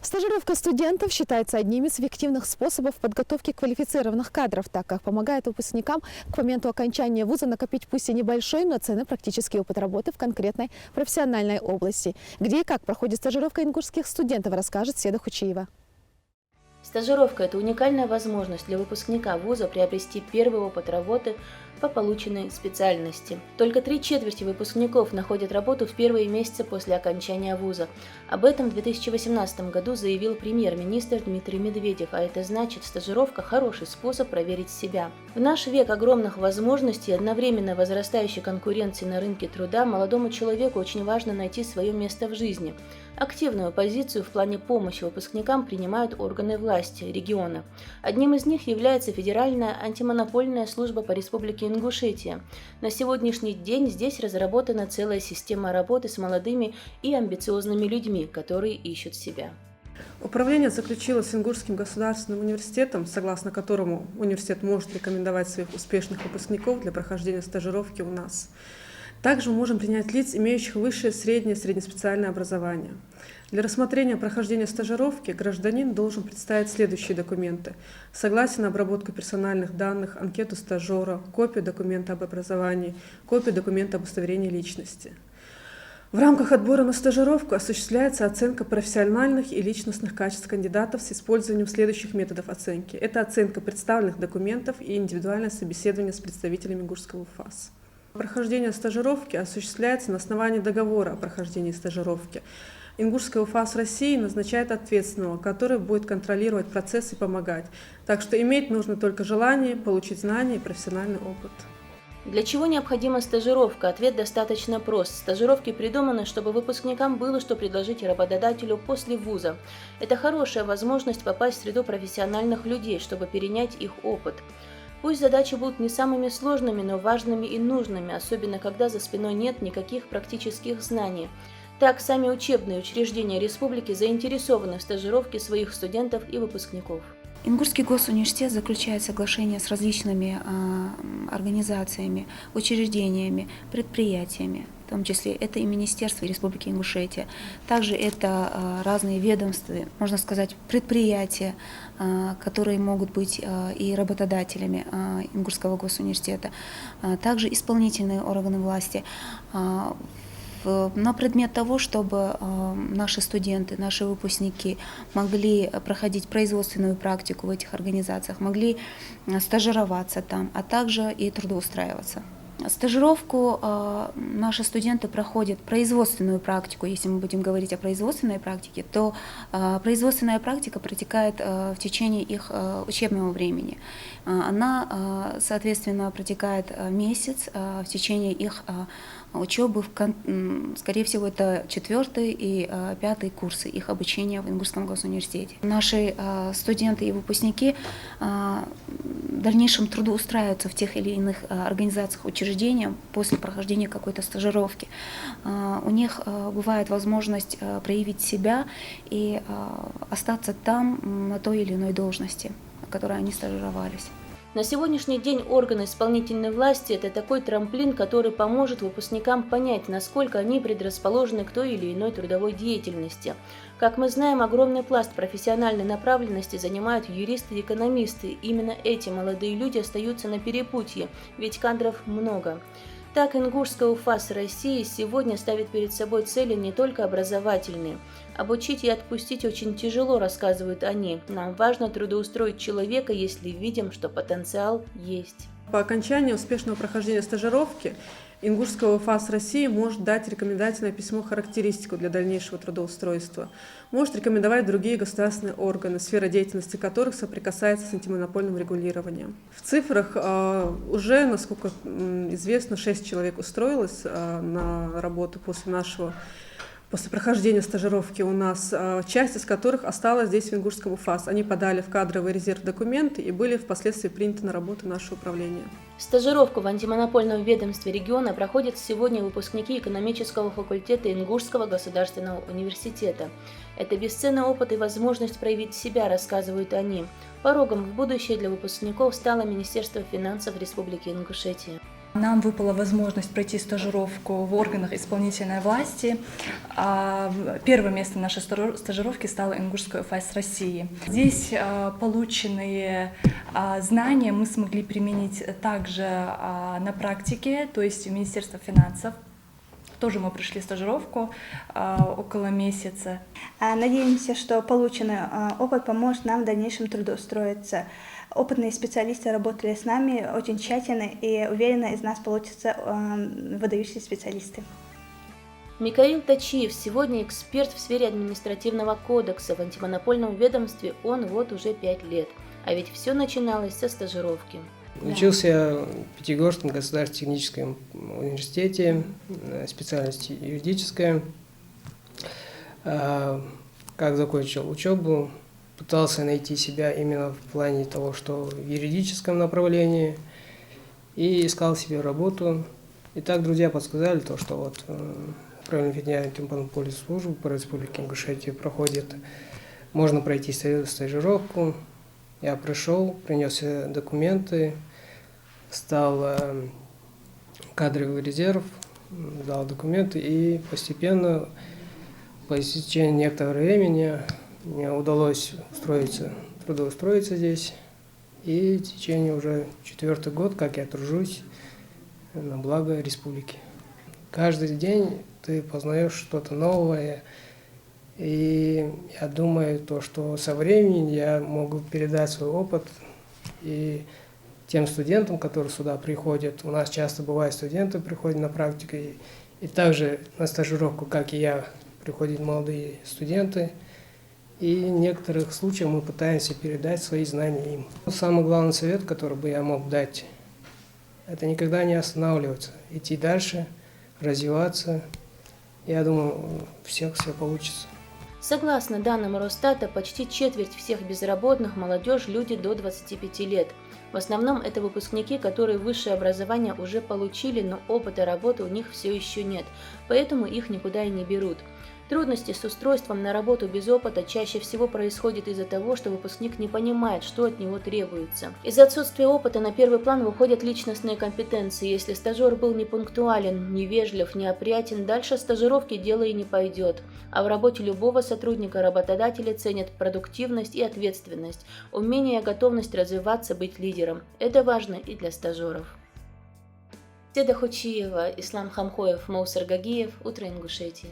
Стажировка студентов считается одним из эффективных способов подготовки квалифицированных кадров, так как помогает выпускникам к моменту окончания вуза накопить пусть и небольшой, но ценный практический опыт работы в конкретной профессиональной области. Где и как проходит стажировка ингушских студентов, расскажет Седа Хучиева. Стажировка – это уникальная возможность для выпускника вуза приобрести первый опыт работы по полученной специальности. Только 3/4 выпускников находят работу в первые месяцы после окончания вуза. Об этом в 2018 году заявил премьер-министр Дмитрий Медведев, а это значит, стажировка – хороший способ проверить себя. В наш век огромных возможностей и одновременно возрастающей конкуренции на рынке труда молодому человеку очень важно найти свое место в жизни. Активную позицию в плане помощи выпускникам принимают органы власти региона. Одним из них является Федеральная антимонопольная служба по Республике Ингушетия. На сегодняшний день здесь разработана целая система работы с молодыми и амбициозными людьми, которые ищут себя. Управление заключило с Ингушским государственным университетом, согласно которому университет может рекомендовать своих успешных выпускников для прохождения стажировки у нас. Также мы можем принять лиц, имеющих высшее, среднее, среднеспециальное образование. Для рассмотрения прохождения стажировки гражданин должен представить следующие документы: согласие на обработку персональных данных, анкету стажера, копию документа об образовании, копию документа об удостоверении личности. В рамках отбора на стажировку осуществляется оценка профессиональных и личностных качеств кандидатов с использованием следующих методов оценки. Это оценка представленных документов и индивидуальное собеседование с представителями Ингушского ФАС. Прохождение стажировки осуществляется на основании договора о прохождении стажировки. Ингушская УФАС России назначает ответственного, который будет контролировать процесс и помогать. Так что иметь нужно только желание получить знания и профессиональный опыт. Для чего необходима стажировка? Ответ достаточно прост. Стажировки придуманы, чтобы выпускникам было что предложить работодателю после вуза. Это хорошая возможность попасть в среду профессиональных людей, чтобы перенять их опыт. Пусть задачи будут не самыми сложными, но важными и нужными, особенно когда за спиной нет никаких практических знаний. Так, сами учебные учреждения республики заинтересованы в стажировке своих студентов и выпускников. Ингушский госуниверситет заключает соглашения с различными организациями, учреждениями, предприятиями. В том числе это и Министерство Республики Ингушетия. Также это разные ведомства, можно сказать, предприятия, которые могут быть и работодателями Ингушского госуниверситета. Также исполнительные органы власти. На предмет того, чтобы наши студенты, наши выпускники могли проходить производственную практику в этих организациях, могли стажироваться там, а также и трудоустраиваться. Стажировку наши студенты проходят производственную практику. Если мы будем говорить о производственной практике, то производственная практика протекает в течение их учебного времени. Она, соответственно, протекает месяц в течение их учебы, скорее всего, это 4 и 5 курсы их обучения в Ингушском госуниверситете. Наши студенты и выпускники в дальнейшем трудоустраиваются в тех или иных организациях, учреждениях после прохождения какой-то стажировки. У них бывает возможность проявить себя и остаться там на той или иной должности, на которой они стажировались. На сегодняшний день органы исполнительной власти – это такой трамплин, который поможет выпускникам понять, насколько они предрасположены к той или иной трудовой деятельности. Как мы знаем, огромный пласт профессиональной направленности занимают юристы и экономисты. Именно эти молодые люди остаются на перепутье, ведь кадров много. Так, Ингушская УФАС России сегодня ставит перед собой цели не только образовательные. Обучить и отпустить очень тяжело, рассказывают они. Нам важно трудоустроить человека, если видим, что потенциал есть. По окончании успешного прохождения стажировки Ингушская УФАС России может дать рекомендательное письмо-характеристику для дальнейшего трудоустройства. Может рекомендовать другие государственные органы, сфера деятельности которых соприкасается с антимонопольным регулированием. В цифрах уже, насколько известно, 6 человек устроилось на работу после прохождения стажировки у нас, часть из которых осталась здесь в Ингушском УФАС. Они подали в кадровый резерв документы и были впоследствии приняты на работу в наше управление. Стажировку в антимонопольном ведомстве региона проходят сегодня выпускники экономического факультета Ингушского государственного университета. Это бесценный опыт и возможность проявить себя, рассказывают они. Порогом в будущее для выпускников стало Министерство финансов Республики Ингушетия. Нам выпала возможность пройти стажировку в органах исполнительной власти. Первым местом нашей стажировки стала Ингушская УФАС России. Здесь полученные знания мы смогли применить также на практике, то есть в Министерстве финансов. Тоже мы прошли стажировку около месяца. Надеемся, что полученный опыт поможет нам в дальнейшем трудоустроиться. Опытные специалисты работали с нами очень тщательно, и уверена, из нас получатся выдающиеся специалисты. Микаил Тачиев сегодня эксперт в сфере административного кодекса. В антимонопольном ведомстве он вот уже 5 лет. А ведь все начиналось со стажировки. Учился в Пятигорском государственном техническом университете, специальность юридическая. Как закончил учебу, пытался найти себя именно в плане того, что в юридическом направлении, и искал себе работу. И так друзья подсказали то, что вот Управление федеральной антимонопольной службы по Республике Ингушетия проходит, можно пройти стажировку. Я пришел, принес документы, стал кадровый резерв, дал документы, и постепенно, по истечении некоторого времени, мне удалось трудоустроиться здесь. И в течение уже 4-й год, как я тружусь на благо республики. Каждый день ты познаешь что-то новое. И я думаю, что со временем я могу передать свой опыт и тем студентам, которые сюда приходят. У нас часто бывают студенты, приходят на практику, и также на стажировку, как и я, приходят молодые студенты. И в некоторых случаях мы пытаемся передать свои знания им. Самый главный совет, который бы я мог дать, это никогда не останавливаться, идти дальше, развиваться. Я думаю, у всех все получится. Согласно данным Росстата, почти четверть всех безработных – молодежь, люди до 25 лет. В основном это выпускники, которые высшее образование уже получили, но опыта работы у них все еще нет, поэтому их никуда и не берут. Трудности с устройством на работу без опыта чаще всего происходят из-за того, что выпускник не понимает, что от него требуется. Из-за отсутствия опыта на первый план выходят личностные компетенции. Если стажер был непунктуален, невежлив, неопрятен, дальше стажировки дело и не пойдет. А в работе любого сотрудника работодатели ценят продуктивность и ответственность, умение и готовность развиваться, быть лидером. Это важно и для стажеров. Седа Хочиева, Ислам Хамхоев, Маусар Гагиев, Утро Ингушетии.